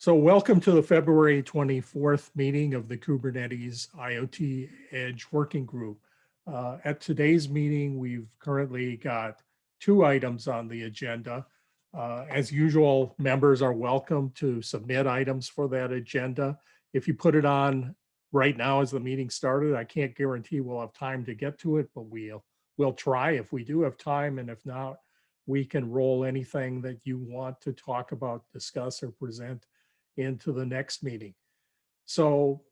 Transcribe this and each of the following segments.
So welcome to the February 24th meeting of the Kubernetes IoT Edge Working Group. At today's meeting, we've currently got 2 items on the agenda. As usual, members are welcome to submit items for that agenda. If you put it on right now as the meeting started, I can't guarantee we'll have time to get to it, but we'll try if we do have time, and if not, we can roll anything that you want to talk about, discuss, or present into the next meeting. So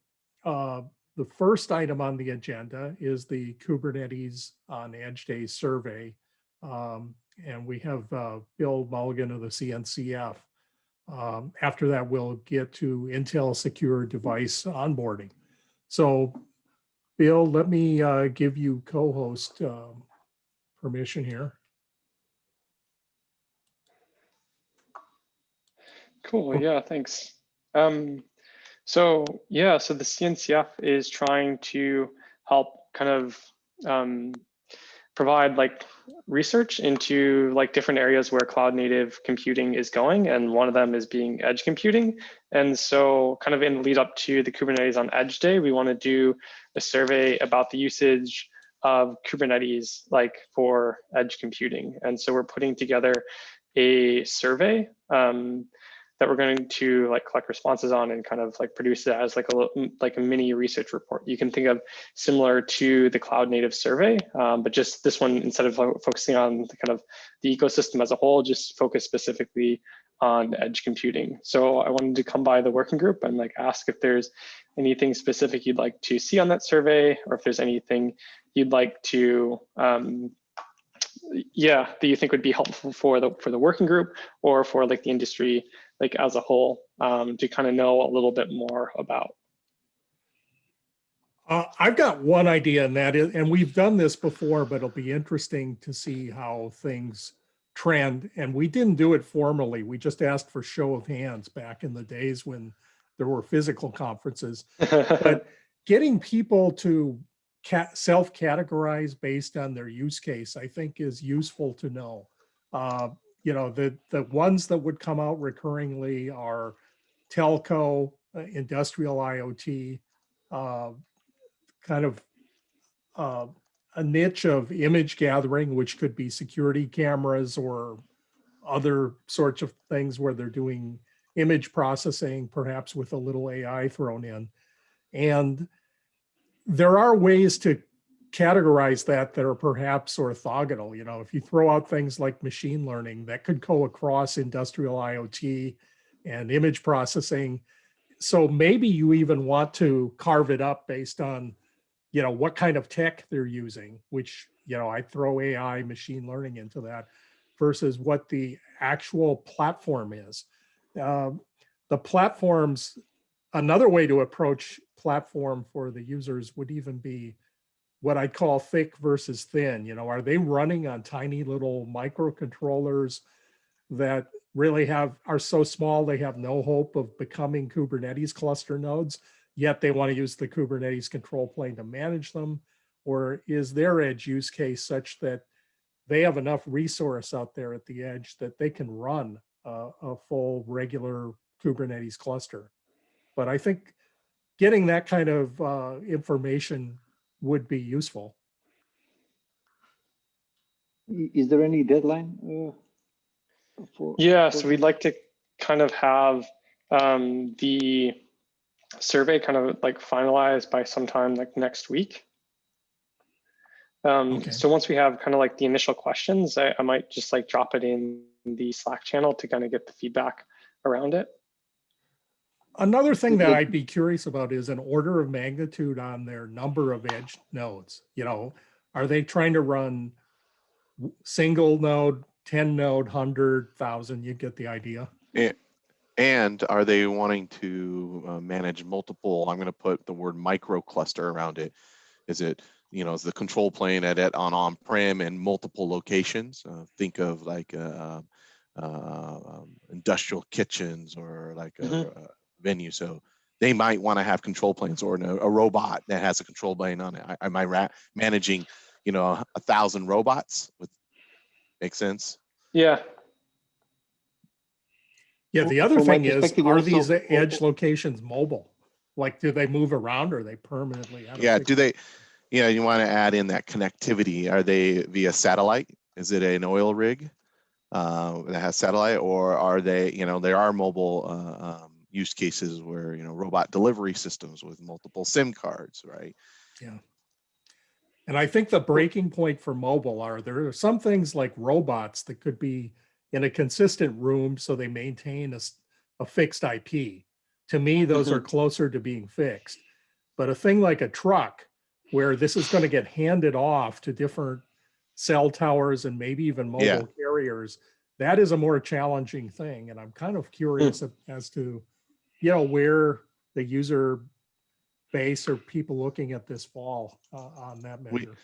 the first item on the agenda is the Kubernetes on Edge Day survey. And we have Bill Mulligan of the CNCF. After that, we'll get to Intel Secure Device Onboarding. So Bill, let me give you co-host permission here. Cool, yeah, thanks. So the CNCF is trying to help kind of provide like research into like different areas where cloud native computing is going, and one of them is being edge computing. And so kind of in the lead up to the Kubernetes on Edge Day, we want to do a survey about the usage of Kubernetes like for edge computing. And so we're putting together a survey that we're going to like collect responses on and kind of like produce it as like a mini research report. You can think of similar to the cloud native survey, but just this one, instead of focusing on the kind of the ecosystem as a whole, just focus specifically on edge computing. So I wanted to come by the working group and like ask if there's anything specific you'd like to see on that survey, or if there's anything you'd like to that you think would be helpful for the working group or for like the industry like as a whole, to kind of know a little bit more about. I've got one idea, and that is, and we've done this before, but it'll be interesting to see how things trend. And we didn't do it formally. We just asked for show of hands back in the days when there were physical conferences. But getting people to self-categorize based on their use case, I think, is useful to know. You know, the ones that would come out recurringly are telco, industrial IoT, kind of a niche of image gathering, which could be security cameras or other sorts of things where they're doing image processing, perhaps with a little AI thrown in. And there are ways to categorize that are perhaps orthogonal. You know, if you throw out things like machine learning, that could go across industrial IoT and image processing. So maybe you even want to carve it up based on, you know, what kind of tech they're using, which, you know, I throw AI, machine learning into that, versus what the actual platform is. The platforms, another way to approach platform for the users would even be what I call thick versus thin. You know, are they running on tiny little microcontrollers that really are so small they have no hope of becoming Kubernetes cluster nodes, yet they want to use the Kubernetes control plane to manage them? Or is their edge use case such that they have enough resource out there at the edge that they can run a full regular Kubernetes cluster? But I think getting that kind of information would be useful. Is there any deadline? So we'd like to kind of have the survey kind of like finalized by sometime like next week. Okay. So once we have kind of like the initial questions, I might just like drop it in the Slack channel to kind of get the feedback around it. Another thing that I'd be curious about is an order of magnitude on their number of edge nodes. You know, are they trying to run single node, 10 node, 100,000? You get the idea. And are they wanting to manage multiple? I'm going to put the word micro cluster around it. Is it, you know, is the control plane on on-prem and multiple locations? Think of like industrial kitchens or like a venue. So they might want to have control planes, or a robot that has a control plane on it. Am I managing, you know, 1,000 robots? Make sense? Yeah. Yeah, the other From my thing is, perspective are also- these edge locations mobile? Like, do they move around or are they permanently out of Yeah, fixed- do they, yeah, you want to add in that connectivity. Are they via satellite? Is it an oil rig that has satellite, or are they, there are mobile use cases where, robot delivery systems with multiple SIM cards, right? Yeah. And I think the breaking point for mobile there are some things like robots that could be in a consistent room so they maintain a fixed IP. To me, those are closer to being fixed. But a thing like a truck where this is going to get handed off to different cell towers and maybe even mobile carriers, that is a more challenging thing. And I'm kind of curious as to, where the user base or people looking at this fall on that measure.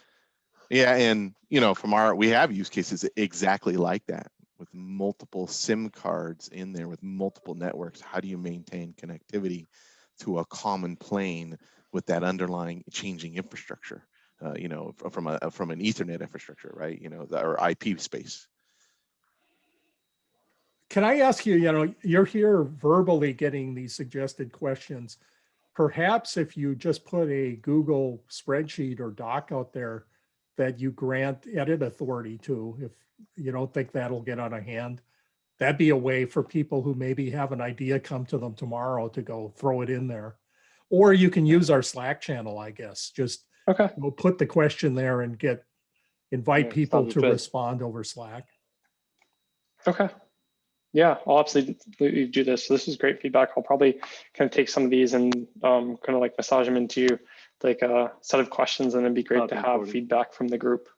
Yeah, and we have use cases exactly like that, with multiple SIM cards in there, with multiple networks. How do you maintain connectivity to a common plane with that underlying changing infrastructure? From an Ethernet infrastructure, right? Or IP space. Can I ask you, you're here verbally getting these suggested questions. Perhaps if you just put a Google spreadsheet or doc out there that you grant edit authority to, if you don't think that'll get out of hand, that'd be a way for people who maybe have an idea come to them tomorrow to go throw it in there. Or you can use our Slack channel, I guess. Just put the question there and invite people to respond over Slack. Okay. Yeah, I'll absolutely do this. So this is great feedback. I'll probably kind of take some of these and kind of like massage them into like a set of questions, and it'd be great to have feedback from the group.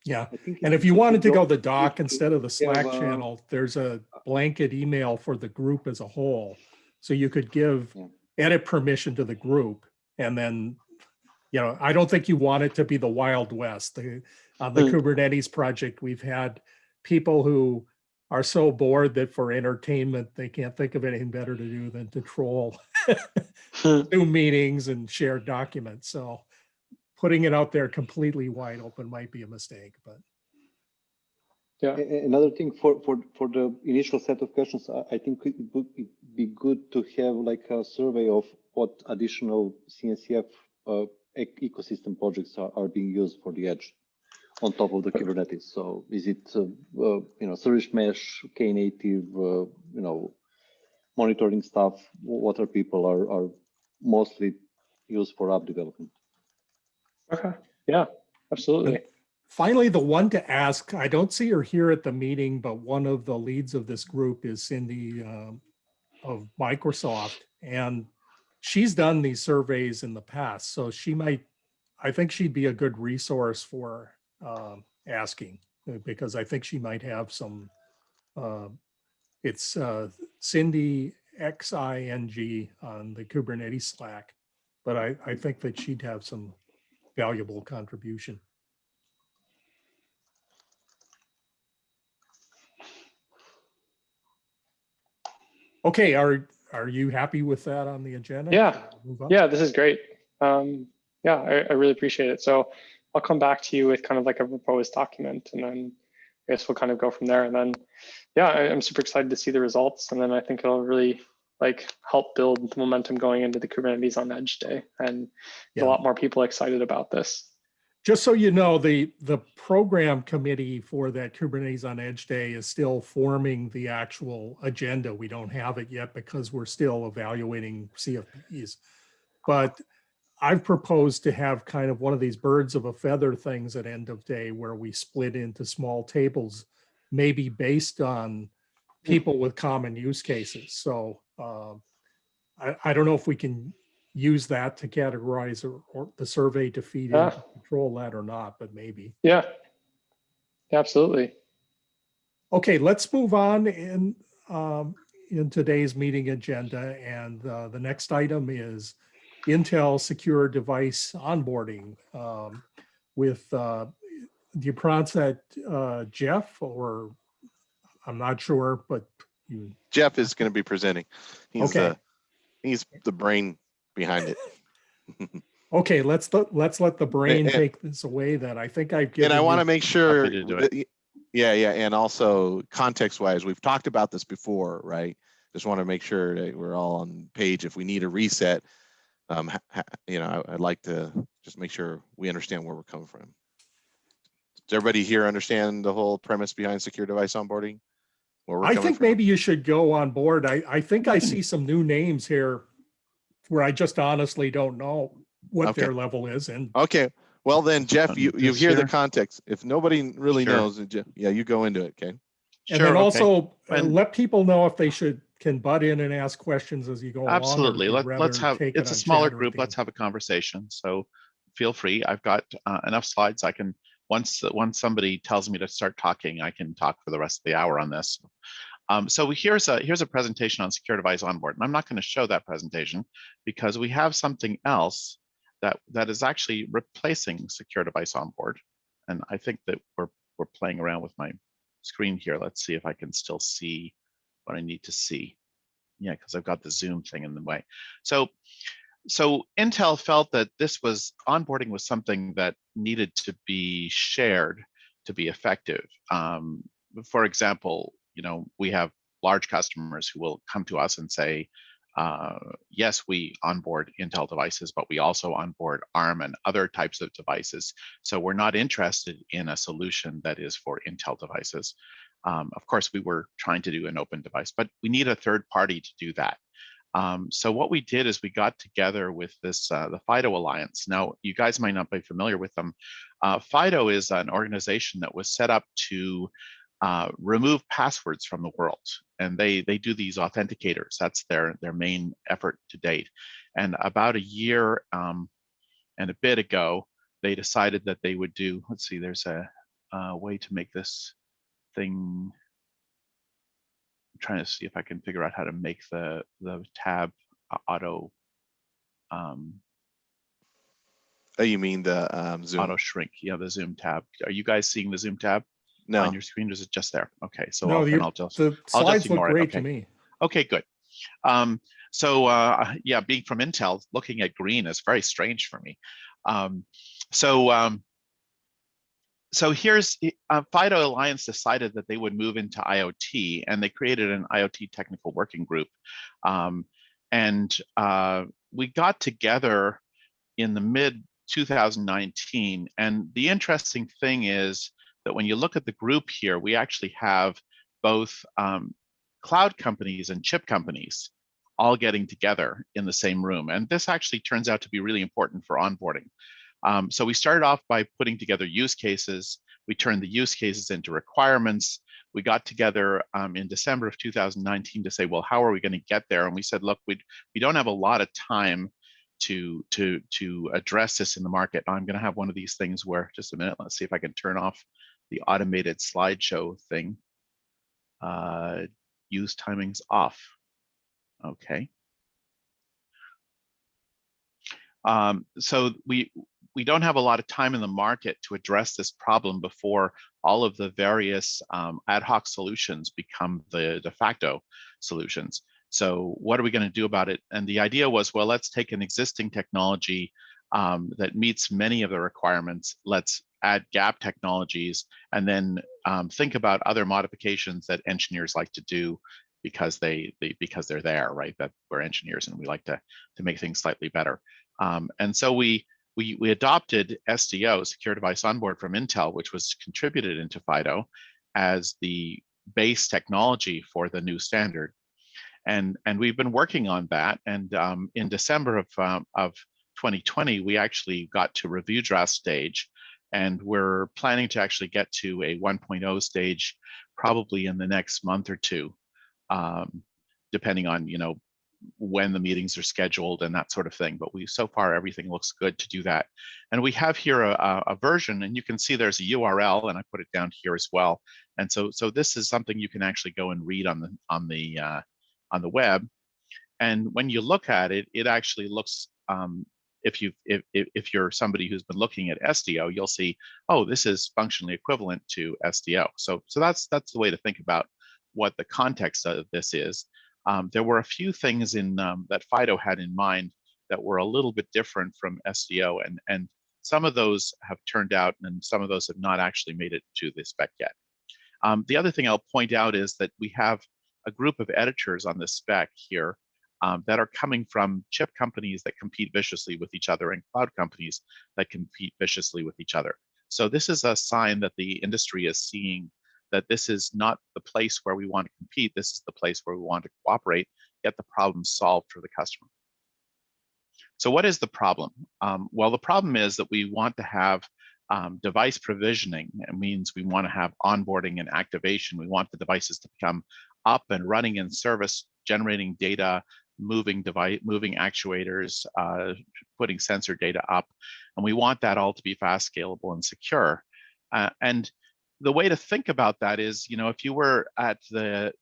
Yeah, and if you wanted to go the doc instead of the Slack channel, there's a blanket email for the group as a whole. So you could give edit permission to the group, and then, I don't think you want it to be the Wild West. On the Kubernetes project, we've had people who are so bored that for entertainment, they can't think of anything better to do than to troll Zoom meetings and share documents. So putting it out there completely wide open might be a mistake, but. Yeah. Another thing for the initial set of questions, I think it would be good to have like a survey of what additional CNCF ecosystem projects are being used for the edge on top of the Kubernetes. So is it, service mesh, Knative, monitoring stuff? What are people are mostly used for app development? Okay. Yeah, absolutely. And finally, the one to ask, I don't see her here at the meeting, but one of the leads of this group is Cindy of Microsoft. And she's done these surveys in the past. So I think she'd be a good resource for asking, because I think she might have some, it's Cindy XING on the Kubernetes Slack, but I think that she'd have some valuable contribution. Okay, are you happy with that on the agenda? Yeah, this is great. I really appreciate it. So I'll come back to you with kind of like a proposed document, and then I guess we'll kind of go from there. And then, I'm super excited to see the results. And then I think it'll really like help build the momentum going into the Kubernetes on Edge Day, and a lot more people excited about this. Just so you know, the program committee for that Kubernetes on Edge Day is still forming the actual agenda. We don't have it yet because we're still evaluating CFPs. But I've proposed to have kind of one of these birds of a feather things at end of day where we split into small tables, maybe based on people with common use cases. So I don't know if we can use that to categorize or the survey to feed in to control that or not, but maybe. Yeah, absolutely. Okay, let's move on in today's meeting agenda. And the next item is Intel Secure Device Onboarding with, do you pronounce that Geoff, or I'm not sure, but you. Geoff is going to be presenting. He's the brain behind it. Okay, let's let the brain take this away then. I think I've given. And I want to make sure. To do it. Yeah. And also context-wise, we've talked about this before, right? just want to make sure that we're all on page. If we need a reset, you know, I'd like to just make sure we understand where we're coming from. Does everybody here understand the whole premise behind secure device onboarding? Where we're I coming think from? maybe you should go on board. I think I see some new names here where I just honestly don't know what Okay. their level is. And Okay. Well then, Geoff, you This hear the here? context. If nobody really Sure. knows, yeah, you go into it, okay? and Sure, then okay. also And- let people know if they can butt in and ask questions as you go Absolutely. along. Or if you'd Let's rather have, take it it's a on smaller chat or group. theme. Let's have a conversation. So feel free. I've got enough slides. I can, once somebody tells me to start talking, I can talk for the rest of the hour on this. So here's a presentation on secure device onboard. And I'm not going to show that presentation because we have something else that is actually replacing secure device onboard. And I think that we're playing around with my screen here. Let's see if I can still see what I need to see. Yeah, because I've got the Zoom thing in the way. So Intel felt that onboarding was something that needed to be shared to be effective. For example, you know, we have large customers who will come to us and say, yes, we onboard Intel devices, but we also onboard ARM and other types of devices. So we're not interested in a solution that is for Intel devices. Of course, we were trying to do an open device, but we need a third party to do that. So what we did is we got together with this the FDO Alliance. Now, you guys might not be familiar with them. FDO is an organization that was set up to remove passwords from the world, and they do these authenticators. That's their main effort to date. And about a year and a bit ago, they decided that they would do. Let's see. There's a way to make this thing. I'm trying to see if I can figure out how to make the tab auto. Oh, you mean the Zoom? Auto shrink. Yeah, the Zoom tab. Are you guys seeing the Zoom tab No. on your screen? Or is it just there? Okay, so no, I'll just the slides look ignore it. great Okay. to me. Okay, good. So yeah, being from Intel, looking at green is very strange for me. So here's FDO Alliance decided that they would move into IoT, and they created an IoT technical working group. And we got together in the mid 2019. And the interesting thing is that when you look at the group here, we actually have both cloud companies and chip companies all getting together in the same room. And this actually turns out to be really important for onboarding. So we started off by putting together use cases. We turned the use cases into requirements. We got together in December of 2019 to say, well, how are we going to get there? And we said, look, we don't have a lot of time to address this in the market. I'm going to have one of these things where, just a minute, let's see if I can turn off the automated slideshow thing. Use timings off. Okay. So we don't have a lot of time in the market to address this problem before all of the various ad hoc solutions become the de facto solutions. So what are we going to do about it? And the idea was, well, let's take an existing technology that meets many of the requirements. Let's add gap technologies, and then think about other modifications that engineers like to do because because they're there, right? That we're engineers and we like to make things slightly better. And so we adopted SDO, Secure Device Onboard from Intel, which was contributed into FDO as the base technology for the new standard. And we've been working on that. And in December of 2020, we actually got to review draft stage, and we're planning to actually get to a 1.0 stage probably in the next month or two, depending on when the meetings are scheduled and that sort of thing. But so far everything looks good to do that. And we have here a version, and you can see there's a URL, and I put it down here as well. And so this is something you can actually go and read on the web. And when you look at it, it actually looks, if you're somebody who's been looking at SDO, you'll see, oh, this is functionally equivalent to SDO. So that's the way to think about what the context of this is. There were a few things in that FDO had in mind that were a little bit different from SDO, and some of those have turned out, and some of those have not actually made it to the spec yet. The other thing I'll point out is that we have a group of editors on this spec here that are coming from chip companies that compete viciously with each other and cloud companies that compete viciously with each other. So this is a sign that the industry is seeing that this is not the place where we want to compete. This is the place where we want to cooperate, get the problem solved for the customer. So what is the problem? Well, the problem is that we want to have device provisioning. It means we want to have onboarding and activation. We want the devices to become up and running in service, generating data, moving actuators, putting sensor data up, and we want that all to be fast, scalable, and secure. And the way to think about that is, if you were at the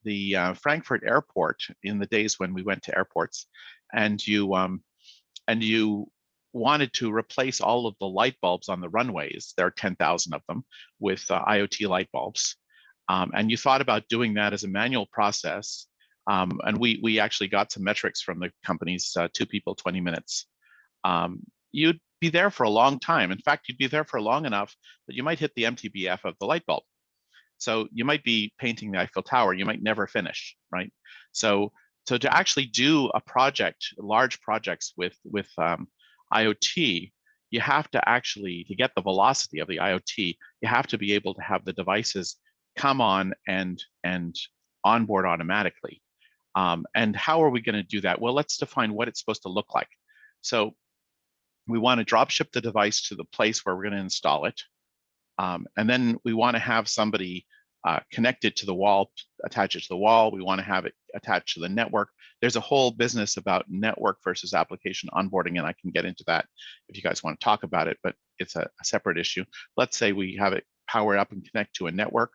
Frankfurt airport in the days when we went to airports, and you wanted to replace all of the light bulbs on the runways, there are 10,000 of them, with IoT light bulbs, and you thought about doing that as a manual process. And we actually got some metrics from the companies, 2 people, 20 minutes. You'd be there for a long time. In fact, you'd be there for long enough that you might hit the MTBF of the light bulb. So you might be painting the Eiffel Tower, you might never finish, right? So to actually do a project, large projects with IoT, you have to actually, to get the velocity of the IoT, you have to be able to have the devices come on and onboard automatically. And how are we going to do that? Well, let's define what it's supposed to look like. So we want to drop ship the device to the place where we're going to install it. And then we want to have somebody connect it to the wall, attach it to the wall. We want to have it attached to the network. There's a whole business about network versus application onboarding, and I can get into that if you guys want to talk about it, but it's a separate issue. Let's say we have it power up and connect to a network,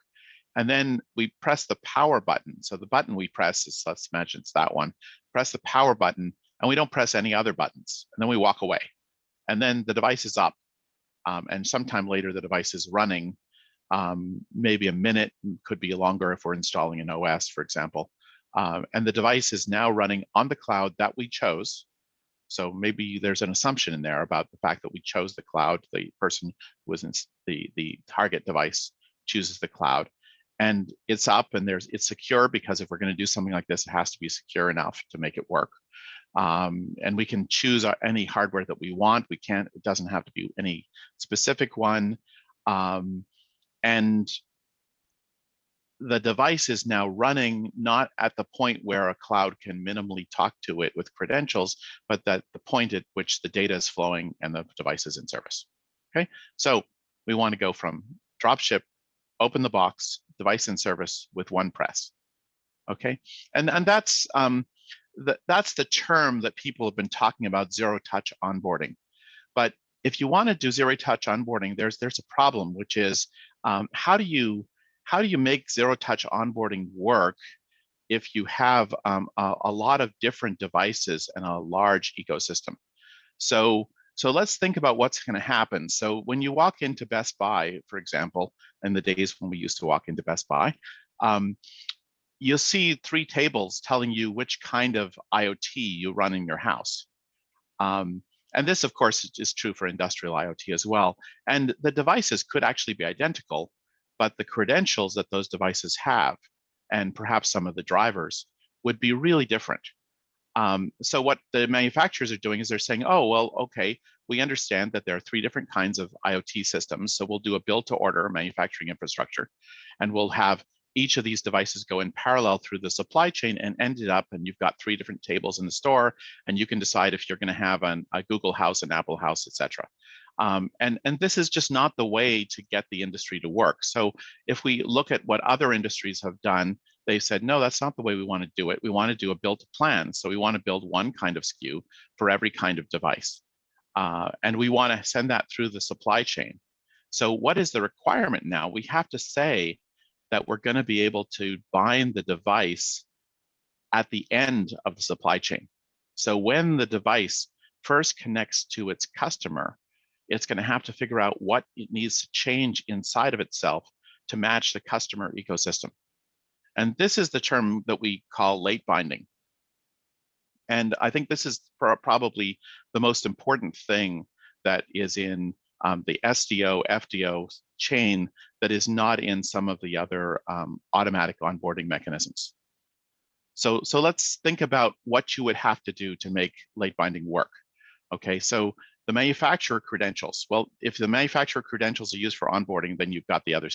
and then we press the power button. So the button we press is, let's imagine it's that one, press the power button, and we don't press any other buttons, and then we walk away. And then the device is up, and sometime later the device is running, maybe a minute, could be longer if we're installing an OS, for example. And the device is now running on the cloud that we chose. So maybe there's an assumption in there about the fact that we chose the cloud. The person who was in the target device chooses the cloud, and it's up and it's secure, because if we're going to do something like this, it has to be secure enough to make it work. And we can choose any hardware that we want. It doesn't have to be any specific one. And the device is now running not at the point where a cloud can minimally talk to it with credentials, but at the point at which the data is flowing and the device is in service. Okay, so we want to go from dropship, open the box, device in service with one press. Okay, and that's the term that people have been talking about, zero-touch onboarding. But if you want to do zero-touch onboarding, there's a problem, which is how do you make zero-touch onboarding work if you have a lot of different devices and a large ecosystem? So let's think about what's going to happen. So when you walk into Best Buy, for example, in the days when we used to walk into Best Buy, you'll see 3 tables telling you which kind of IoT you run in your house. And this, of course, is true for industrial IoT as well. And the devices could actually be identical, but the credentials that those devices have, and perhaps some of the drivers, would be really different. So what the manufacturers are doing is they're saying, oh, well, okay, we understand that there are 3 different kinds of IoT systems. So we'll do a build to order manufacturing infrastructure, and we'll have each of these devices go in parallel through the supply chain and end it up, and you've got 3 different tables in the store, and you can decide if you're going to have a Google house, an Apple house, etc. And this is just not the way to get the industry to work. So if we look at what other industries have done, they said, no, that's not the way we want to do it. We want to do a build to plan. So we want to build one kind of SKU for every kind of device. And we want to send that through the supply chain. So what is the requirement now? We have to say that we're going to be able to bind the device at the end of the supply chain. So when the device first connects to its customer, it's going to have to figure out what it needs to change inside of itself to match the customer ecosystem. And this is the term that we call late binding. And I think this is probably the most important thing that is in the SDO, FDO chain that is not in some of the other automatic onboarding mechanisms. So let's think about what you would have to do to make late binding work. Okay, so the manufacturer credentials. Well, if the manufacturer credentials are used for onboarding, then you've got the other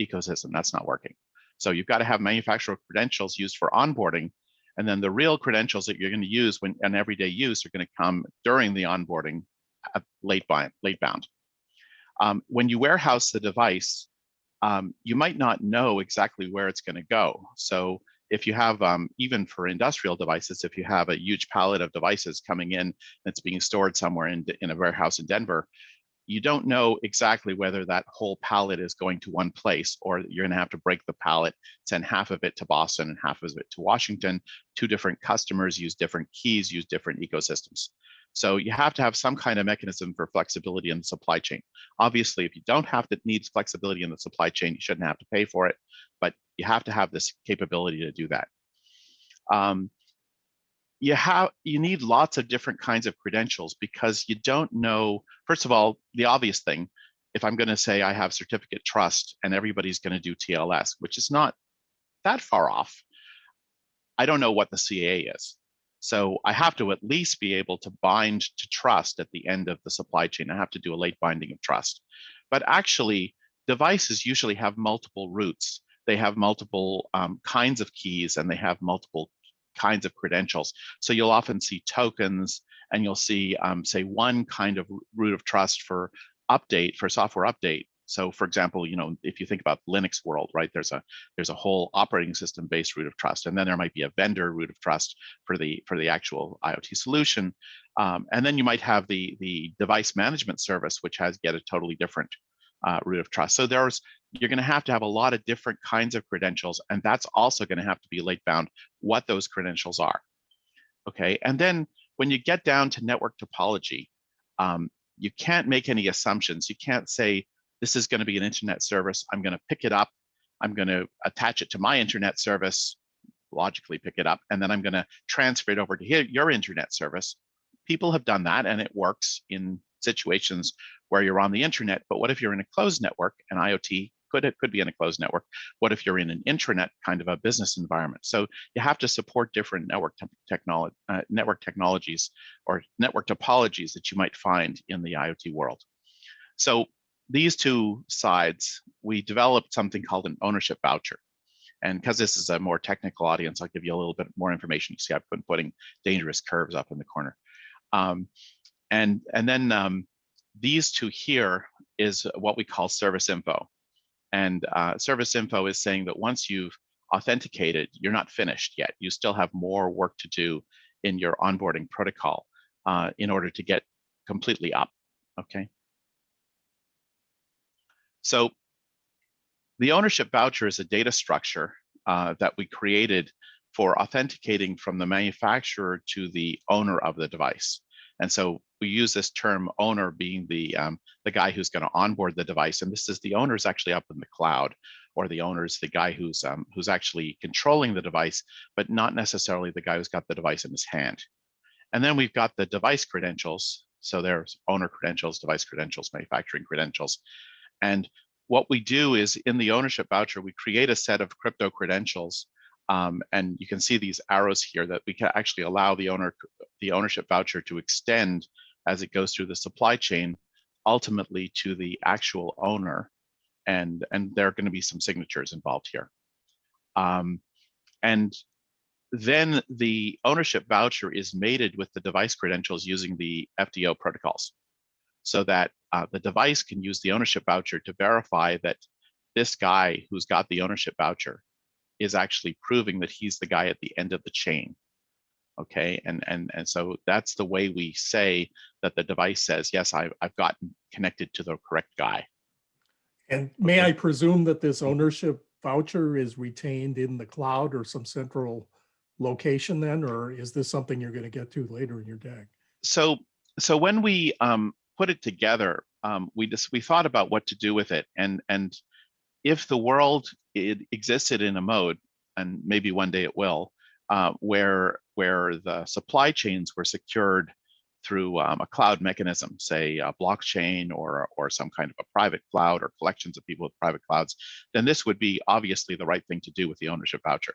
ecosystem. That's not working. So you've got to have manufacturer credentials used for onboarding, and then the real credentials that you're going to use when an everyday use are going to come during the onboarding late bound. When you warehouse the device, you might not know exactly where it's going to go. So if you have, even for industrial devices, if you have a huge pallet of devices coming in that's being stored somewhere in a warehouse in Denver, you don't know exactly whether that whole pallet is going to one place, or you're going to have to break the pallet, send half of it to Boston and half of it to Washington. Two different customers use different keys, use different ecosystems. So you have to have some kind of mechanism for flexibility in the supply chain. Obviously, if you don't have to need flexibility in the supply chain, you shouldn't have to pay for it, but you have to have this capability to do that. You need lots of different kinds of credentials, because you don't know, first of all, the obvious thing, if I'm going to say I have certificate trust and everybody's going to do TLS, which is not that far off, I don't know what the CAA is. So I have to at least be able to bind to trust at the end of the supply chain. I have to do a late binding of trust. But actually, devices usually have multiple routes. They have multiple kinds of keys, and they have multiple kinds of credentials. So you'll often see tokens, and you'll see, say, one kind of root of trust for update, for software update. So for example, if you think about Linux world, right, there's a whole operating system based root of trust, and then there might be a vendor root of trust for the actual IoT solution. And then you might have the device management service, which has yet a totally different root of trust. So you're going to have a lot of different kinds of credentials, and that's also going to have to be late bound what those credentials are. Okay, and then when you get down to network topology, you can't make any assumptions. You can't say, this is going to be an internet service. I'm going to pick it up. I'm going to attach it to my internet service, logically pick it up, and then I'm going to transfer it over to your internet service. People have done that, and it works in situations where you're on the internet. But what if you're in a closed network? And IoT could be in a closed network. What if you're in an intranet kind of a business environment? So you have to support different network technologies or network topologies that you might find in the IoT world. So these two sides, we developed something called an ownership voucher. And because this is a more technical audience, I'll give you a little bit more information. You see, I've been putting dangerous curves up in the corner. And then these two here is what we call service info. And service info is saying that once you've authenticated, you're not finished yet. You still have more work to do in your onboarding protocol in order to get completely up, okay? So the ownership voucher is a data structure that we created for authenticating from the manufacturer to the owner of the device. And so we use this term owner being the guy who's going to onboard the device. And this is the owner's actually up in the cloud, or the owner's the guy who's actually controlling the device, but not necessarily the guy who's got the device in his hand. And then we've got the device credentials. So there's owner credentials, device credentials, manufacturing credentials. And what we do is in the ownership voucher, we create a set of crypto credentials. And you can see these arrows here that we can actually allow the ownership voucher to extend as it goes through the supply chain, ultimately to the actual owner. And there are going to be some signatures involved here. And then the ownership voucher is mated with the device credentials using the FDO protocols, so that the device can use the ownership voucher to verify that this guy who's got the ownership voucher is actually proving that he's the guy at the end of the chain. Okay, and so that's the way we say that the device says, yes, I've gotten connected to the correct guy. And may I presume that this ownership voucher is retained in the cloud or some central location then, or is this something you're going to get to later in your deck? So when we put it together, we thought about what to do with it, and if the world existed in a mode, and maybe one day it will, where the supply chains were secured through a cloud mechanism, say a blockchain or some kind of a private cloud or collections of people with private clouds, then this would be obviously the right thing to do with the ownership voucher.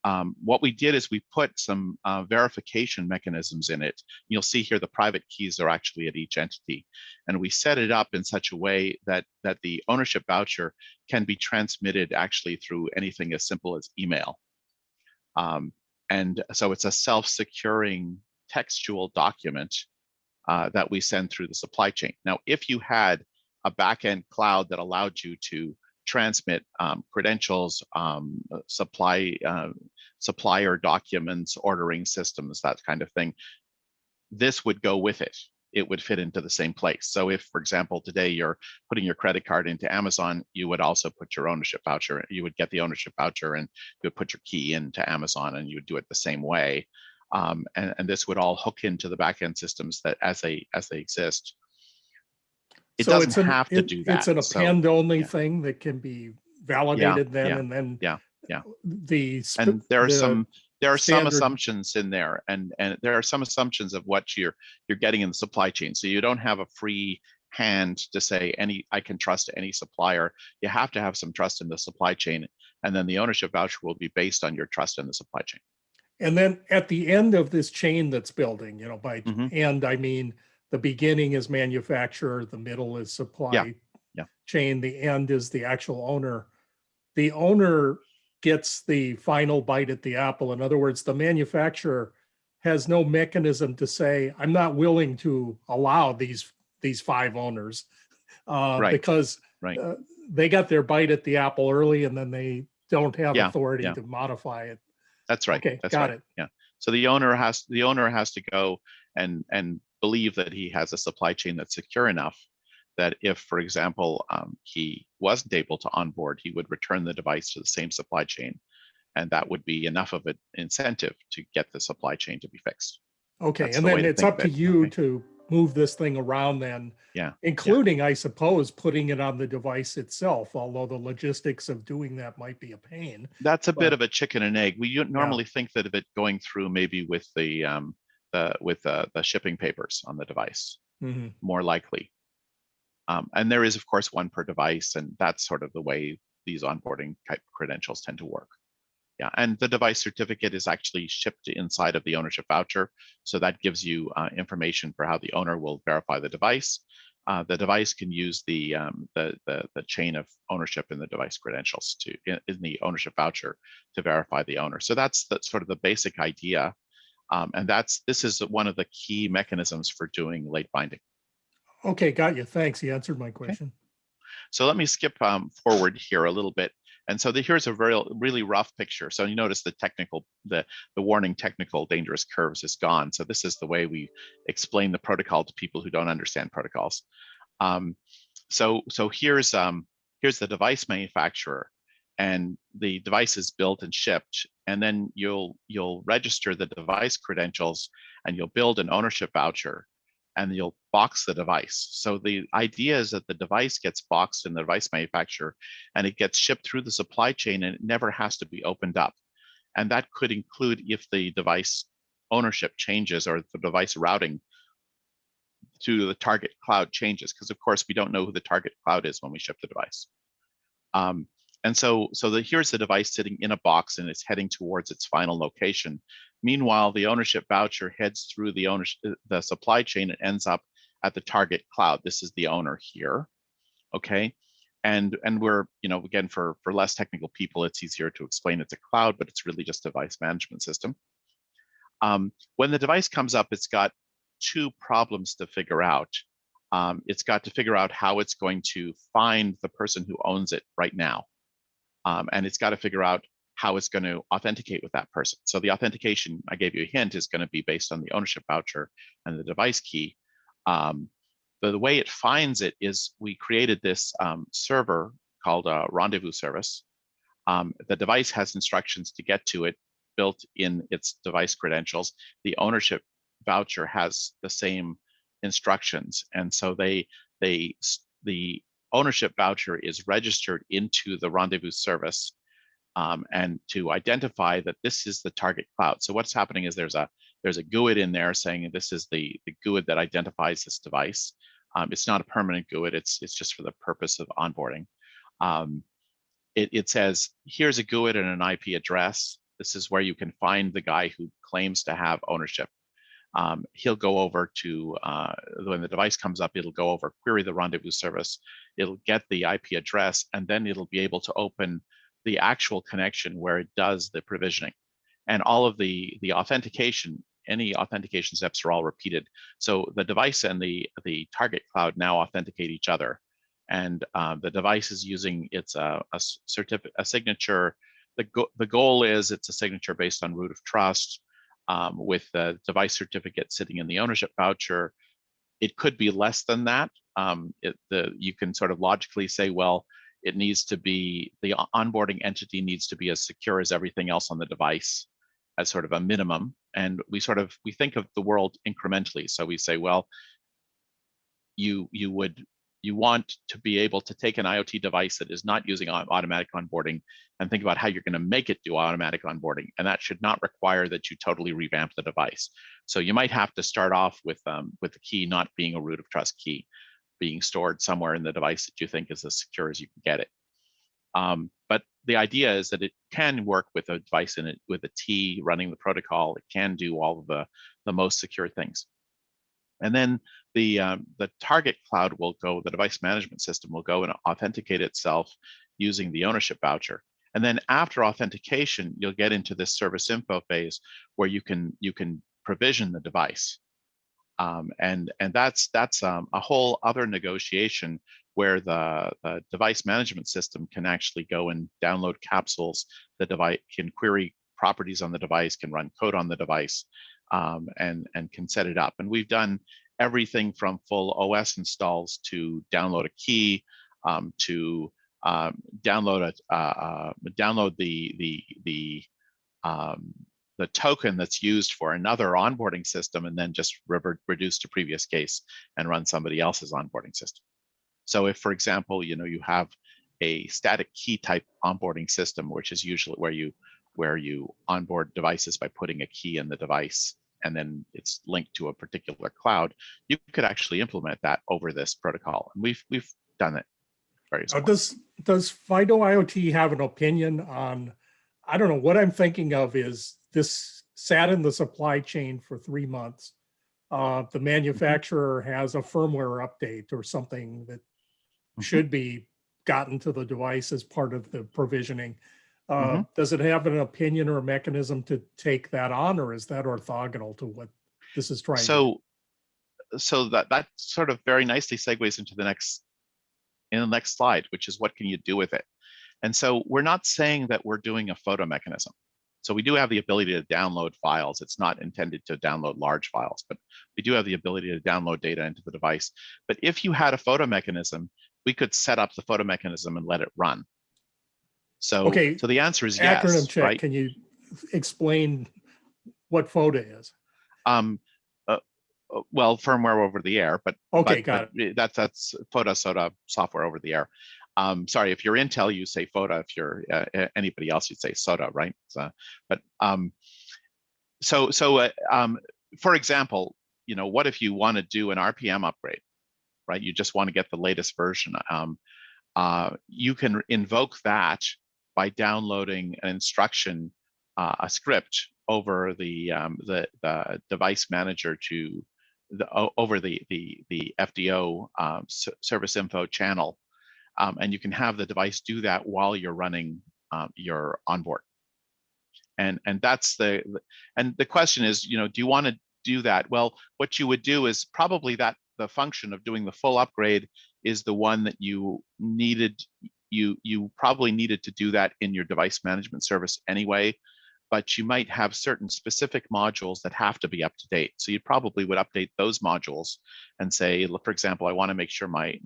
What we did is we put some verification mechanisms in it. You'll see here the private keys are actually at each entity. And we set it up in such a way that the ownership voucher can be transmitted actually through anything as simple as email. And so it's a self-securing textual document that we send through the supply chain. Now, if you had a backend cloud that allowed you to transmit credentials, supplier documents, ordering systems, that kind of thing, this would go with it. It would fit into the same place. So if, for example, today you're putting your credit card into Amazon, you would also put your ownership voucher. You would get the ownership voucher and you would put your key into Amazon, and you would do it the same way. And this would all hook into the backend systems that as they exist. It So doesn't have to do that. It's an append-only thing that can be validated and then and there are some standard assumptions in there, and there are some assumptions of what you're getting in the supply chain. So you don't have a free hand to say I can trust any supplier. You have to have some trust in the supply chain, and then the ownership voucher will be based on your trust in the supply chain. And then at the end of this chain that's building, by Mhm. end, I mean, the beginning is manufacturer, the middle is supply chain, the end is the actual owner. The owner gets the final bite at the apple. In other words, the manufacturer has no mechanism to say, I'm not willing to allow these 5 owners because they got their bite at the apple early, and then they don't have authority to modify it. That's right. Okay, that's got right. it. Yeah. So the owner has to go and believe that he has a supply chain that's secure enough that if, for example, he wasn't able to onboard, he would return the device to the same supply chain, and that would be enough of an incentive to get the supply chain to be fixed. Okay, That's and the way then to it's think up of to it. you Okay. to move this thing around then, including, I suppose, putting it on the device itself, although the logistics of doing that might be a pain. That's a bit of a chicken and egg. We normally think that of it going through maybe with the shipping papers on the device, more likely. And there is, of course, one per device, and that's sort of the way these onboarding type credentials tend to work. Yeah, and the device certificate is actually shipped inside of the ownership voucher, so that gives you information for how the owner will verify the device. The device can use the chain of ownership in the device credentials in the ownership voucher to verify the owner. So that's sort of the basic idea, and this is one of the key mechanisms for doing late binding. Okay, got you. Thanks. You answered my question. Okay. So let me skip forward here a little bit. And so here's a really rough picture. So you notice the warning technical dangerous curves is gone. So this is the way we explain the protocol to people who don't understand protocols. So here's the device manufacturer, and the device is built and shipped, and then you'll register the device credentials, and you'll build an ownership voucher, and you'll box the device. So the idea is that the device gets boxed in the device manufacturer, and it gets shipped through the supply chain, and it never has to be opened up. And that could include if the device ownership changes or the device routing to the target cloud changes, because of course we don't know who the target cloud is when we ship the device. And so here's the device sitting in a box, and it's heading towards its final location. Meanwhile, the ownership voucher heads through the supply chain and ends up at the target cloud. This is the owner here, okay? And we're, again, for less technical people, it's easier to explain it's a cloud, but it's really just a device management system. When the device comes up, it's got 2 problems to figure out. It's got to figure out how it's going to find the person who owns it right now. And it's got to figure out how it's going to authenticate with that person. So the authentication, I gave you a hint, is going to be based on the ownership voucher and the device key. The way it finds it is we created this server called a rendezvous service. The device has instructions to get to it built in its device credentials. The ownership voucher has the same instructions. And so the ownership voucher is registered into the rendezvous service, and to identify that this is the target cloud. So what's happening is there's a GUID in there saying this is the GUID that identifies this device. It's not a permanent GUID, it's just for the purpose of onboarding. It says, here's a GUID and an IP address. This is where you can find the guy who claims to have ownership. He'll go over to, when the device comes up, it'll go over, query the rendezvous service, it'll get the IP address, and then it'll be able to open the actual connection where it does the provisioning. And all of the authentication, any authentication steps are all repeated. So the device and the target cloud now authenticate each other. And the device is using its a signature. The goal is it's a signature based on root of trust, with the device certificate sitting in the ownership voucher. It could be less than that. You can sort of logically say, well, it needs to be, the onboarding entity needs to be as secure as everything else on the device as sort of a minimum. And we think of the world incrementally. So we say, well, you want to be able to take an IoT device that is not using automatic onboarding and think about how you're going to make it do automatic onboarding. And that should not require that you totally revamp the device. So you might have to start off with the key not being a root of trust key, being stored somewhere in the device that you think is as secure as you can get it. But the idea is that it can work with a device in it with a T running the protocol. It can do all of the most secure things. And then the target cloud will go, the device management system will go and authenticate itself using the ownership voucher. And then after authentication, you'll get into this service info phase where you can provision the device. And that's a whole other negotiation where the device management system can actually go and download capsules. The device can query properties on the device, can run code on the device, and can set it up. And we've done everything from full OS installs to download a key, to download the token that's used for another onboarding system, and then just reduce to previous case and run somebody else's onboarding system. So if, for example, you have a static key type onboarding system, which is usually where you onboard devices by putting a key in the device, and then it's linked to a particular cloud, you could actually implement that over this protocol. And we've done it. Does FDO IoT have an opinion on, I don't know, what I'm thinking of is this sat in the supply chain for 3 months. The manufacturer has a firmware update or something that should be gotten to the device as part of the provisioning. Does it have an opinion or a mechanism to take that on, or is that orthogonal to what this is trying to do? So that sort of very nicely segues into the next slide, which is what can you do with it? And so we're not saying that we're doing a photo mechanism. So we do have the ability to download files. It's not intended to download large files, but we do have the ability to download data into the device. But if you had a photo mechanism, we could set up the photo mechanism and let it run. So, okay, so the answer is yes. Acronym check. Right? Can you explain what photo is? Well, firmware over the air, but okay, got it. That's photo SOTA software over the air. Sorry, if you're Intel, you say photo. If you're anybody else, you'd say SOTA, right? For example, what if you want to do an RPM upgrade, right? You just want to get the latest version. You can invoke that by downloading an instruction, a script over the device manager to over the FDO service info channel, and you can have the device do that while you're running your onboard. And that's the question is, do you want to do that? Well, what you would do is probably that the function of doing the full upgrade is the one that you needed. You probably needed to do that in your device management service anyway, but you might have certain specific modules that have to be up to date. So you probably would update those modules and say, look, for example, I want to make sure my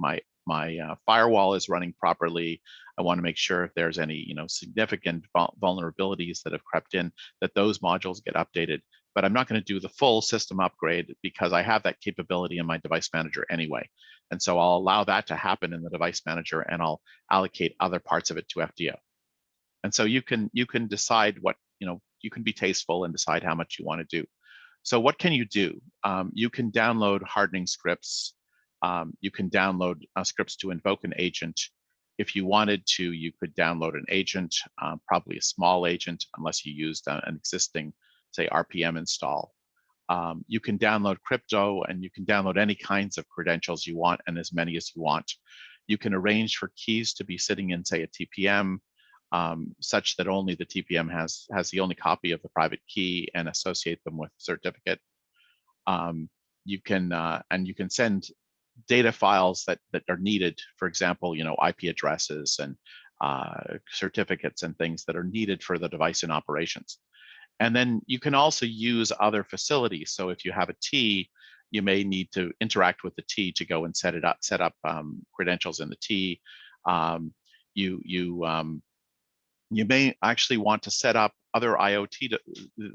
firewall is running properly. I want to make sure if there's any significant vulnerabilities that have crept in, that those modules get updated. But I'm not going to do the full system upgrade because I have that capability in my device manager anyway. And so I'll allow that to happen in the device manager, and I'll allocate other parts of it to FDO. And so you can decide what, you can be tasteful and decide how much you want to do. So what can you do? You can download hardening scripts. You can download scripts to invoke an agent. If you wanted to, you could download an agent, probably a small agent, unless you used an existing, say, RPM install. You can download crypto, and you can download any kinds of credentials you want, and as many as you want. You can arrange for keys to be sitting in, say, a TPM, such that only the TPM has the only copy of the private key, and associate them with certificate. You can send data files that are needed, for example, IP addresses and certificates and things that are needed for the device in operations. And then you can also use other facilities. So if you have a T, you may need to interact with the T to go and set up credentials in the T. You may actually want to set up other IoT,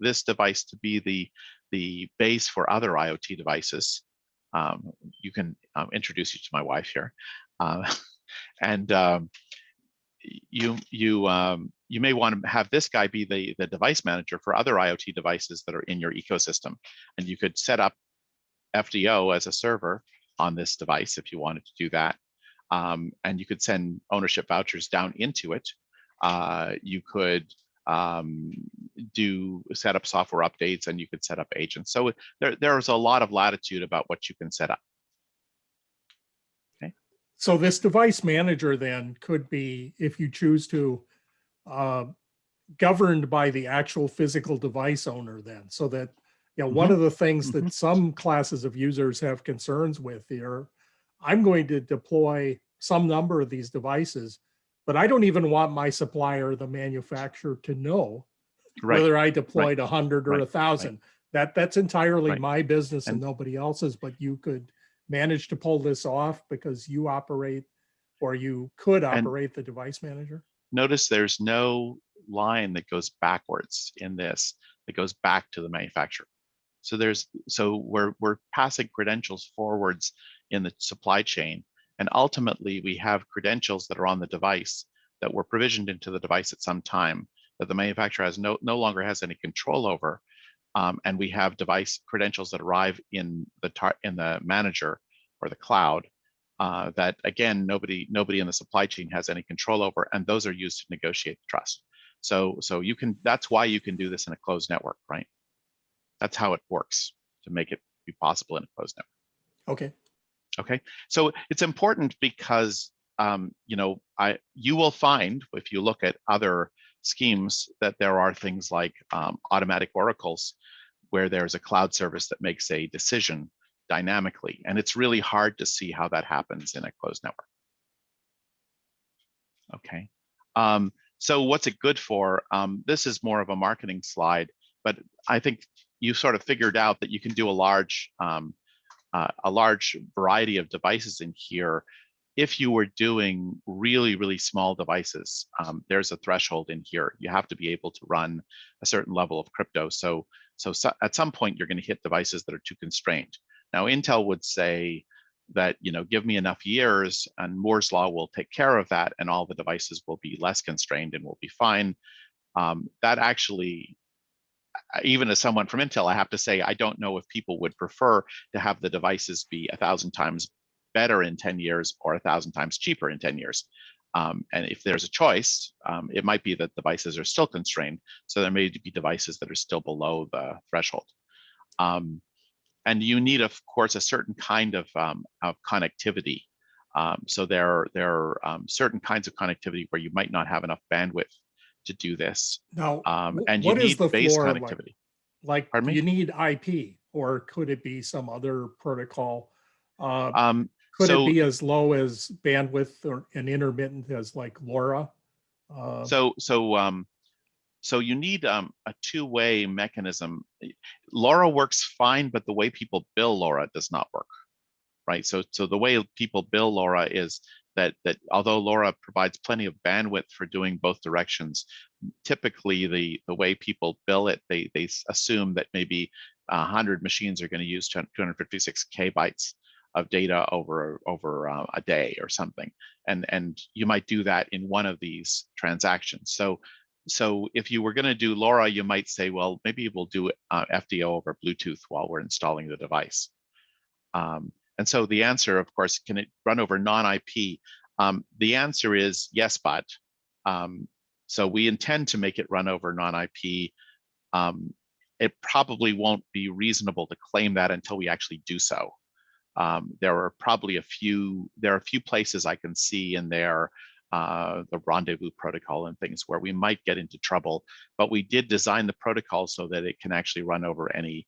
this device to be the base for other IoT devices. You can introduce you to my wife here, and you may want to have this guy be the device manager for other IoT devices that are in your ecosystem, and you could set up FDO as a server on this device if you wanted to do that, and you could send ownership vouchers down into it. You could set up software updates, and you could set up agents. So there's a lot of latitude about what you can set up. Okay. So this device manager then could be, if you choose to, governed by the actual physical device owner then, so that, one of the things that some classes of users have concerns with here, I'm going to deploy some number of these devices, but I don't even want my supplier, the manufacturer, to know whether I deployed 100 or 1,000. That's entirely my business and nobody else's, but you could manage to pull this off because you operate, or you could operate the device manager. Notice there's no line that goes backwards in this, that goes back to the manufacturer. So we're passing credentials forwards in the supply chain, and ultimately we have credentials that are on the device that were provisioned into the device at some time that the manufacturer has no longer has any control over, and we have device credentials that arrive in the manager or the cloud that, again, nobody in the supply chain has any control over, and those are used to negotiate trust. So you can, that's why you can do this in a closed network, right? That's how it works to make it be possible in a closed network. Okay. So it's important because you will find, if you look at other schemes, that there are things like automatic oracles, where there's a cloud service that makes a decision dynamically, and it's really hard to see how that happens in a closed network. Okay. So what's it good for? This is more of a marketing slide, but I think you sort of figured out that you can do a large variety of devices in here. If you were doing really, really small devices, there's a threshold in here. You have to be able to run a certain level of crypto. So at some point, you're going to hit devices that are too constrained. Now, Intel would say that, give me enough years and Moore's law will take care of that, and all the devices will be less constrained and will be fine. That actually, even as someone from Intel, I have to say, I don't know if people would prefer to have the devices be 1,000 times better in 10 years or 1,000 times cheaper in 10 years. And if there's a choice, it might be that devices are still constrained. So there may be devices that are still below the threshold. And you need, of course, a certain kind of connectivity. So there are certain kinds of connectivity where you might not have enough bandwidth to do this. Now, and you need base connectivity. Like you need IP, or could it be some other protocol? Could it be as low as bandwidth or an intermittent as like LoRa? So you need a two-way mechanism. LoRa works fine, but the way people bill LoRa does not work, right? So the way people bill LoRa is that although LoRa provides plenty of bandwidth for doing both directions, typically the way people bill it, they assume that maybe 100 machines are going to use 256 kbytes of data over a day or something, and you might do that in one of these transactions. So if you were going to do LoRa, you might say, well, maybe we'll do FDO over Bluetooth while we're installing the device. And so the answer, of course, can it run over non-IP? The answer is yes, but. So we intend to make it run over non-IP. It probably won't be reasonable to claim that until we actually do so. There are probably a few places I can see in there, the rendezvous protocol and things where we might get into trouble, but we did design the protocol so that it can actually run over any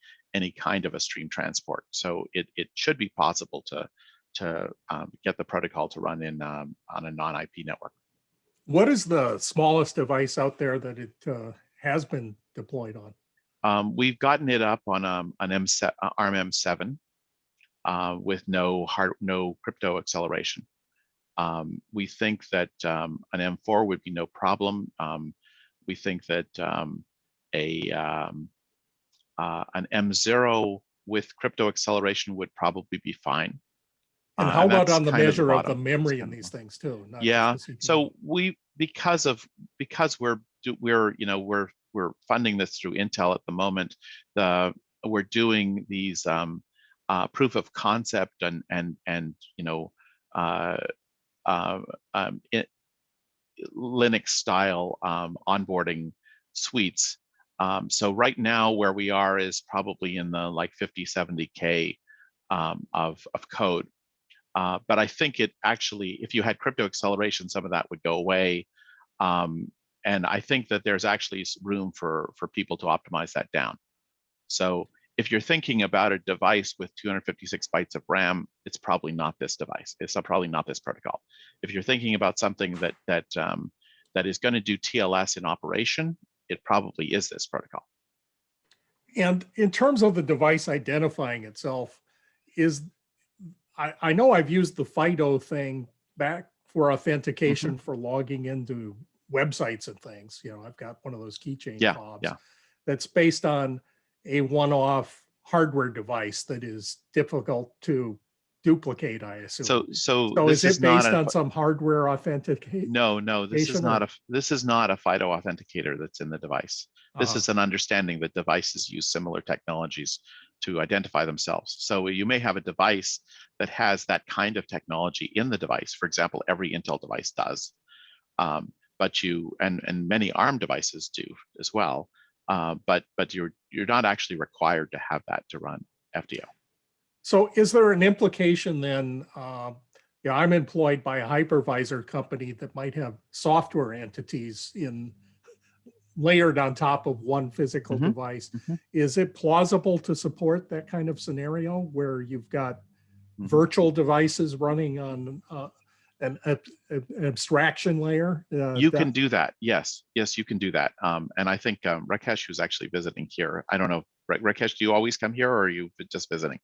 kind of a stream transport. So it should be possible to get the protocol to run in on a non-IP network. What is the smallest device out there that it has been deployed on? We've gotten it up on an ARM M7 with no crypto acceleration. We think that an M4 would be no problem. We think that an M0 with crypto acceleration would probably be fine. And how about on the measure of the memory in these things too? Not yeah. just the CPU. So because we're funding this through Intel at the moment. We're doing these proof of concept and Linux style onboarding suites. So right now where we are is probably in the like 50-70K of code. But I think it actually, if you had crypto acceleration, some of that would go away. And I think that there's actually room for people to optimize that down. So if you're thinking about a device with 256 bytes of RAM, it's probably not this device. It's probably not this protocol. If you're thinking about something that is going to do TLS in operation, it probably is this protocol. And in terms of the device identifying itself, I know I've used the FIDO thing back for authentication for logging into websites and things. You know, I've got one of those keychain fobs that's based on a one-off hardware device that is difficult to duplicate, I assume. So is it based on some hardware authentication? No, this is not a FIDO authenticator that's in the device. This is an understanding that devices use similar technologies to identify themselves. So you may have a device that has that kind of technology in the device. For example, every Intel device does, but and many ARM devices do as well. But you're not actually required to have that to run FDO. So is there an implication then? I'm employed by a hypervisor company that might have software entities layered on top of one physical device. Is it plausible to support that kind of scenario where you've got virtual devices running on an abstraction layer? You can do that. Yes, you can do that. And I think Rakesh, who's actually visiting here, I don't know, Rakesh, do you always come here or are you just visiting?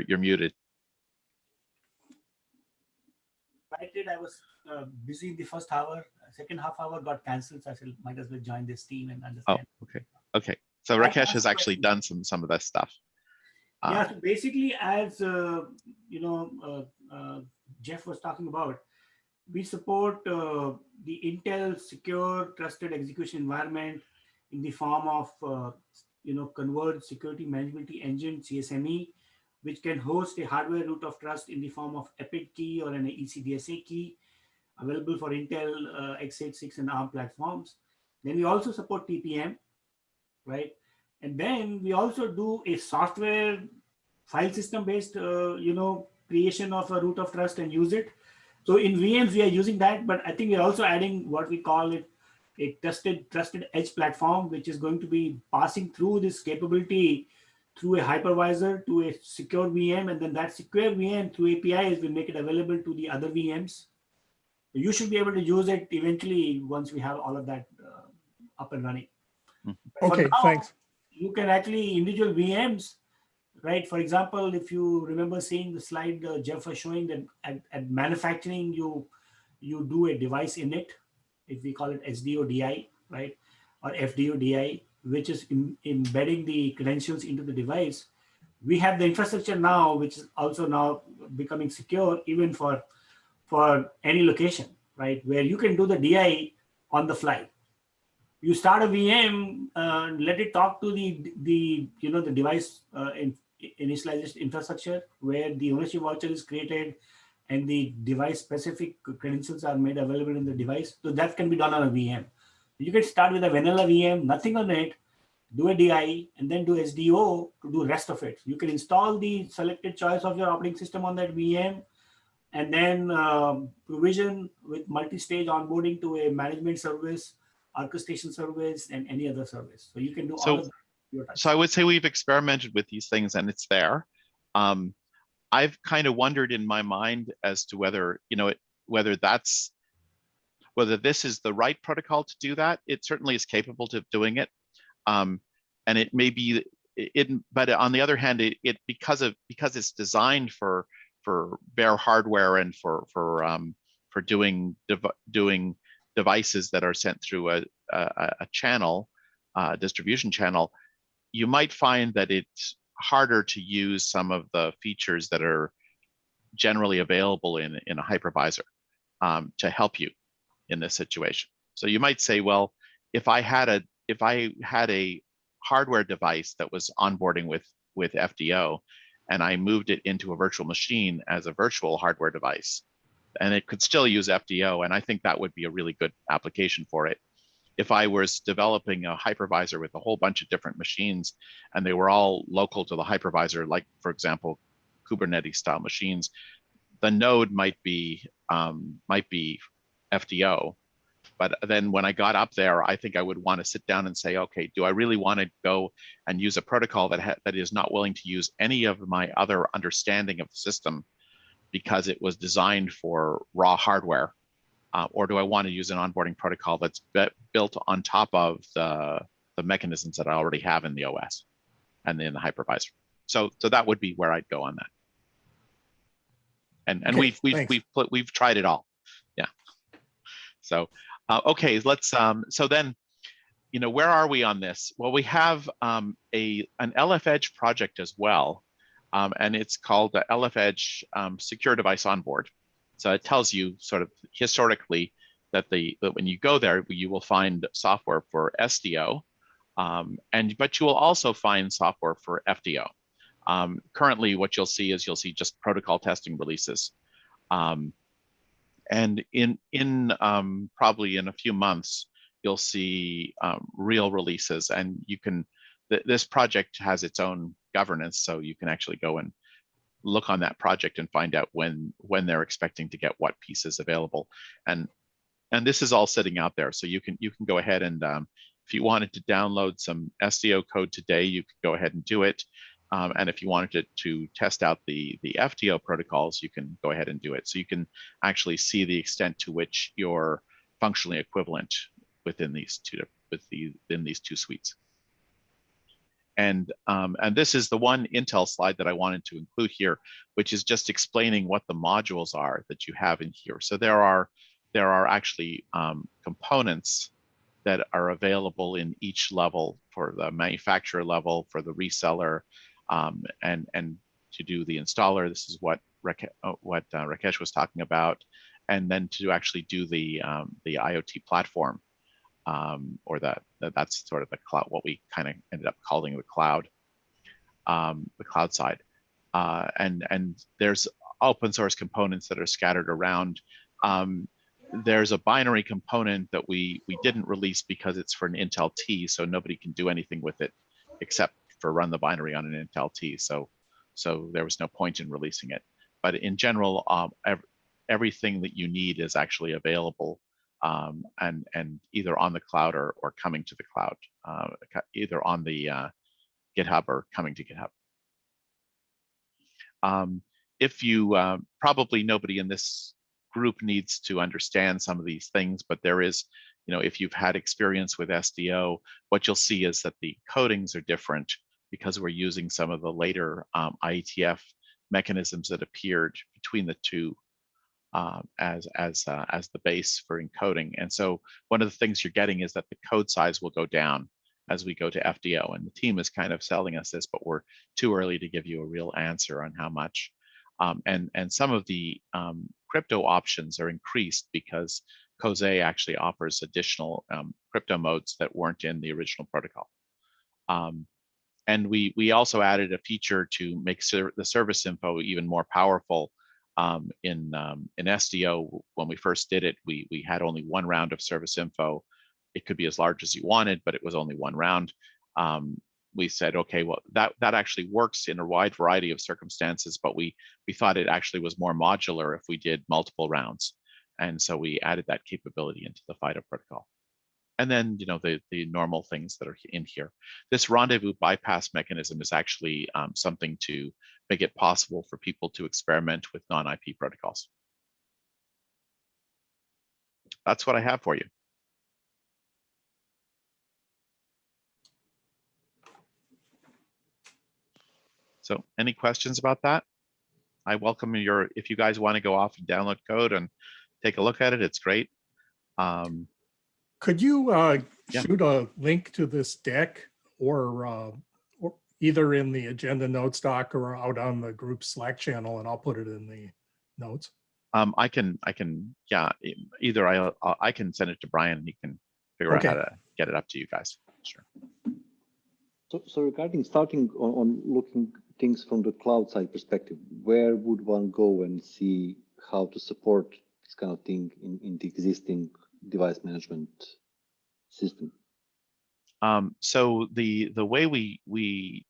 You're muted. I did. I was busy in the first hour. Second half hour got cancelled, so I said might as well join this team and understand. Oh, okay. So Rakesh has actually done some of this stuff. Yeah. So basically, as Geoff was talking about, we support the Intel Secure Trusted Execution Environment in the form of Converged Security Management Engine (CSME), which can host a hardware root of trust in the form of EPID key or an ECDSA key, available for Intel x86 and ARM platforms. Then we also support TPM, right? And then we also do a software file system based, creation of a root of trust and use it. So in VMs, we are using that, but I think we're also adding what we call it a trusted edge platform, which is going to be passing through this capability through a hypervisor to a secure VM, and then that secure VM through APIs will make it available to the other VMs. You should be able to use it eventually once we have all of that up and running. Okay, thanks. You can actually individual VMs, right? For example, if you remember seeing the slide Geoff was showing that at manufacturing, you do a device init, if we call it SDO DI, right? Or FDO DI, which is embedding the credentials into the device. We have the infrastructure now, which is also now becoming secure even for any location, right? Where you can do the DI on the fly. You start a VM, let it talk to the device initialized infrastructure where the ownership voucher is created and the device specific credentials are made available in the device. So that can be done on a VM. You can start with a vanilla VM, nothing on it, do a DI, and then do SDO to do rest of it. You can install the selected choice of your operating system on that VM, and then provision with multi-stage onboarding to a management service, orchestration service, and any other service. So you can do all of that. So I would say we've experimented with these things and it's there. I've kind of wondered in my mind as to whether, whether this is the right protocol to do that. It certainly is capable of doing it. And it may be but on the other hand, because it's designed for bare hardware and for doing devices that are sent through a channel, distribution channel, you might find that it's harder to use some of the features that are generally available in a hypervisor to help you in this situation. So you might say, well, if I had a hardware device that was onboarding with FDO, and I moved it into a virtual machine as a virtual hardware device, and it could still use FDO, and I think that would be a really good application for it. If I was developing a hypervisor with a whole bunch of different machines and they were all local to the hypervisor, like for example, Kubernetes style machines, the node might be FDO. But then when I got up there, I think I would want to sit down and say, okay, do I really want to go and use a protocol that is not willing to use any of my other understanding of the system because it was designed for raw hardware? Or do I want to use an onboarding protocol that's built on top of the mechanisms that I already have in the OS and in the hypervisor? So that would be where I'd go on that. And okay, we've tried it all. Yeah. So okay, let's so then, where are we on this? Well, we have an LF Edge project as well, and it's called the LF Edge Secure Device Onboard. So it tells you sort of historically that when you go there, you will find software for SDO, but you will also find software for FDO. Currently, what you'll see is just protocol testing releases, and in probably in a few months you'll see real releases, and you can. This project has its own governance, so you can actually go and look on that project and find out when they're expecting to get what pieces available, and this is all sitting out there, so you can go ahead and if you wanted to download some SDO code today, you could go ahead and do it, and if you wanted to test out the FDO protocols, you can go ahead and do it. So you can actually see the extent to which you're functionally equivalent within these two suites. And this is the one Intel slide that I wanted to include here, which is just explaining what the modules are that you have in here. So there are actually components that are available in each level, for the manufacturer level, for the reseller, and to do the installer. This is what Rakesh was talking about, and then to actually do the IoT platform. Or that's sort of the cloud, what we kind of ended up calling the cloud side. And there's open source components that are scattered around. There's a binary component that we didn't release because it's for an Intel T, so nobody can do anything with it except for run the binary on an Intel T. So there was no point in releasing it. But in general, everything that you need is actually available. And either on the cloud or coming to the cloud, either on the GitHub or coming to GitHub. If you probably nobody in this group needs to understand some of these things, but there is, if you've had experience with SDO, what you'll see is that the codings are different because we're using some of the later IETF mechanisms that appeared between the two. As the base for encoding. And so one of the things you're getting is that the code size will go down as we go to FDO. And the team is kind of selling us this, but we're too early to give you a real answer on how much. And some of the crypto options are increased because COSE actually offers additional crypto modes that weren't in the original protocol. And we also added a feature to make the service info even more powerful. In SDO, when we first did it, we had only one round of service info. It could be as large as you wanted, but it was only one round. We said, okay, well, that actually works in a wide variety of circumstances, but we thought it actually was more modular if we did multiple rounds. And so we added that capability into the FIDO protocol. And then, the normal things that are in here. This rendezvous bypass mechanism is actually something to make it possible for people to experiment with non-IP protocols. That's what I have for you. So any questions about that? I welcome if you guys want to go off and download code and take a look at it, it's great. Could you shoot a link to this deck or either in the agenda notes doc or out on the group Slack channel, and I'll put it in the notes? I can, yeah, either I can send it to Bryan and he can figure out how to get it up to you guys. Sure. So regarding starting on looking things from the cloud side perspective, where would one go and see how to support this kind of thing in the existing device management system? So the way we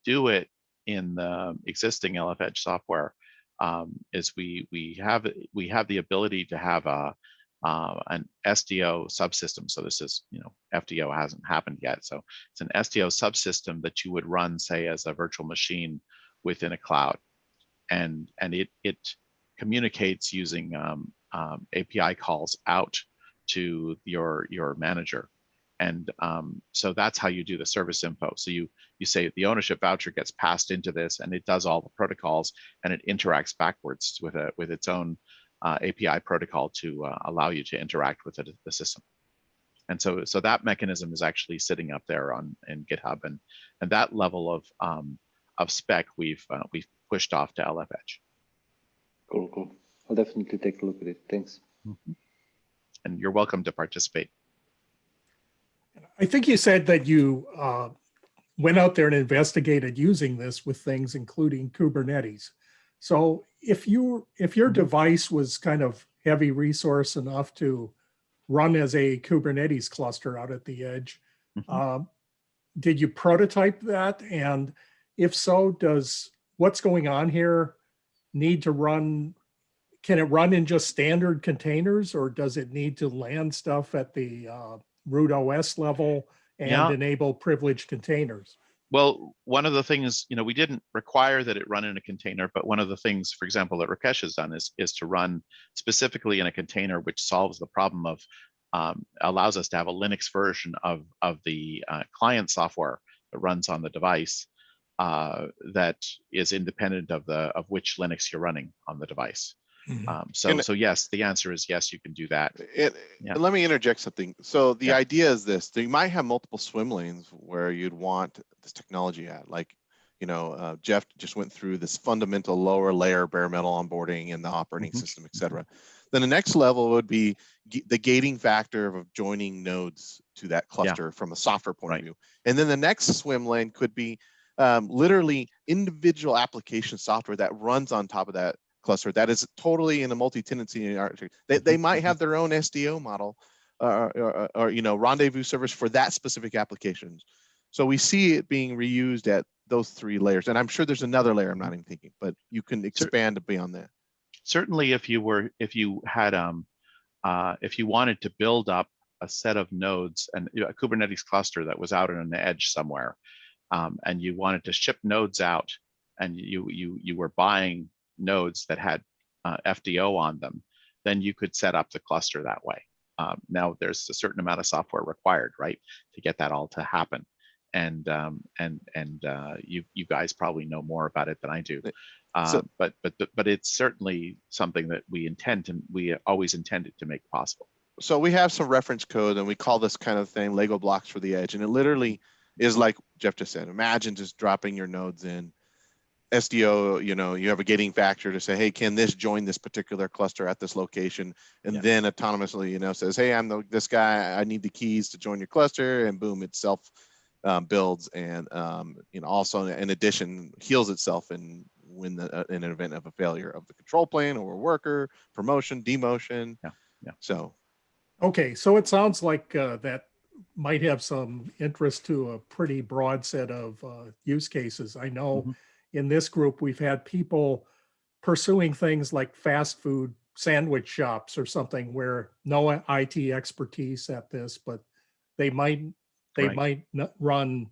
do it in the existing LF Edge software is we have the ability to have an SDO subsystem. So this is, FDO hasn't happened yet. So it's an SDO subsystem that you would run, say, as a virtual machine within a cloud, and it communicates using API calls out to your manager. And so that's how you do the service info. So you say the ownership voucher gets passed into this, and it does all the protocols, and it interacts backwards with its own API protocol to allow you to interact with the system. And so that mechanism is actually sitting up there in GitHub, and that level of spec we've pushed off to LF Edge. Cool. I'll definitely take a look at it. Thanks. Mm-hmm. And you're welcome to participate. I think you said that you went out there and investigated using this with things including Kubernetes. So if your device was kind of heavy resource enough to run as a Kubernetes cluster out at the edge, did you prototype that? And if so, does what's going on here need to run? Can it run in just standard containers, or does it need to land stuff at the root OS level and enable privileged containers? Well, one of the things, we didn't require that it run in a container, but one of the things, for example, that Rakesh has done is to run specifically in a container, which solves the problem of, allows us to have a Linux version of the client software that runs on the device that is independent of which Linux you're running on the device. So yes, the answer is yes, you can do that. Let me interject something. So the idea is this: you might have multiple swim lanes where you'd want this technology at. Like, Geoff just went through this fundamental lower layer bare metal onboarding and the operating system, et cetera. Then the next level would be the gating factor of joining nodes to that cluster from a software point of view. And then the next swim lane could be literally individual application software that runs on top of that cluster that is totally in a multi-tenancy architecture. They might have their own SDO model or rendezvous servers for that specific applications. So we see it being reused at those three layers. And I'm sure there's another layer I'm not even thinking, but you can expand beyond that. Certainly, if you wanted to build up a set of nodes and a Kubernetes cluster that was out on an edge somewhere, and you wanted to ship nodes out, and you were buying nodes that had FDO on them, then you could set up the cluster that way. Now there's a certain amount of software required, right, to get that all to happen. And you guys probably know more about it than I do. But it's certainly something that we always intended to make possible. So we have some reference code, and we call this kind of thing Lego blocks for the edge. And it literally is like Geoff just said. Imagine just dropping your nodes in. SDO, you have a gating factor to say, hey, can this join this particular cluster at this location? And then autonomously, says, hey, I'm this guy, I need the keys to join your cluster, and boom, it self builds, and also in addition heals itself in an event of a failure of the control plane or a worker, promotion, demotion. Yeah. So. Okay, so it sounds like that might have some interest to a pretty broad set of use cases. I know in this group, we've had people pursuing things like fast food sandwich shops or something where no IT expertise at this, but they might run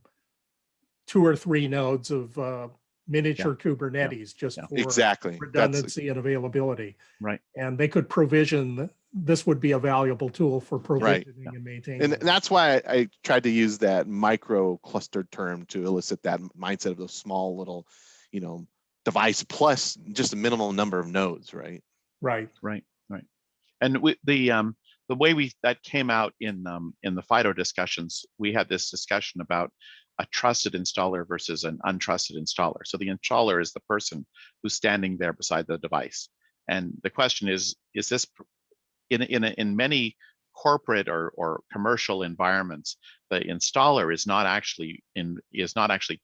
2 or 3 nodes of miniature Kubernetes just for exactly redundancy and availability. Right. And they could provision, this would be a valuable tool for provisioning and maintaining. And that's why I tried to use that micro clustered term to elicit that mindset of those small little, device plus just a minimal number of nodes, right? Right. And the way that came out in the FIDO discussions, we had this discussion about a trusted installer versus an untrusted installer. So the installer is the person who's standing there beside the device. And the question is this in many corporate or commercial environments, the installer is not actually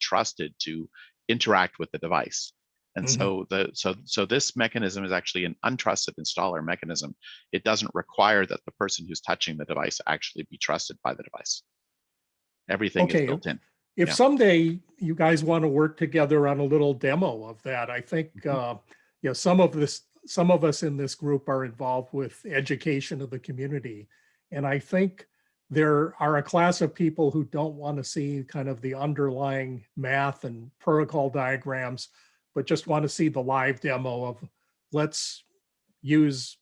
trusted to interact with the device. And so this mechanism is actually an untrusted installer mechanism. It doesn't require that the person who's touching the device actually be trusted by the device. Everything is built in. If someday you guys want to work together on a little demo of that, I think some of us in this group are involved with education of the community. And I think there are a class of people who don't want to see kind of the underlying math and protocol diagrams, but just want to see the live demo of let's use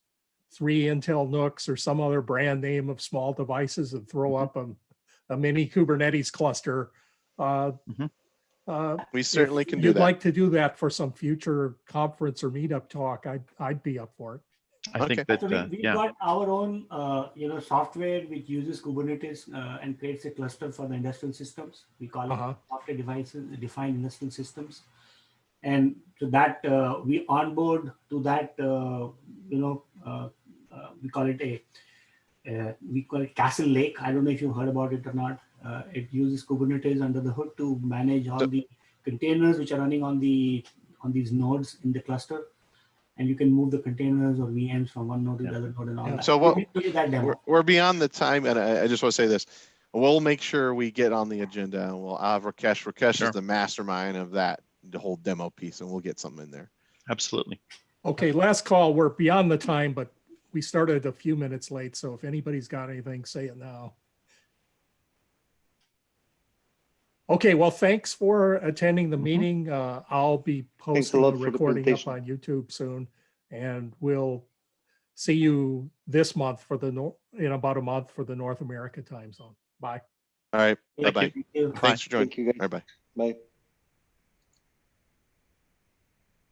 3 Intel NUCs or some other brand name of small devices and throw up a mini Kubernetes cluster. We certainly can do that. If you'd like to do that for some future conference or meetup talk, I'd be up for it. I think that we've got our own software which uses Kubernetes and creates a cluster for the industrial systems. We call it software defined industrial systems. And to that we onboard to that we call it Castle Lake. I don't know if you've heard about it or not. It uses Kubernetes under the hood to manage all the containers which are running on these nodes in the cluster, and you can move the containers or VMs from one node to the other node and all that. So we're beyond the time, and I just want to say this. We'll make sure we get on the agenda, and we'll have Rakesh. Rakesh is the mastermind of that, the whole demo piece, and we'll get something in there. Absolutely. Okay, last call. We're beyond the time, but we started a few minutes late. So if anybody's got anything, say it now. Okay, well, thanks for attending the meeting. I'll be posting the recording up on YouTube soon, and we'll see you this month in about a month for the North America time zone. Bye. All right. Bye-bye. Thank you. Thanks for joining. Thank you, guys. Bye-bye. Bye.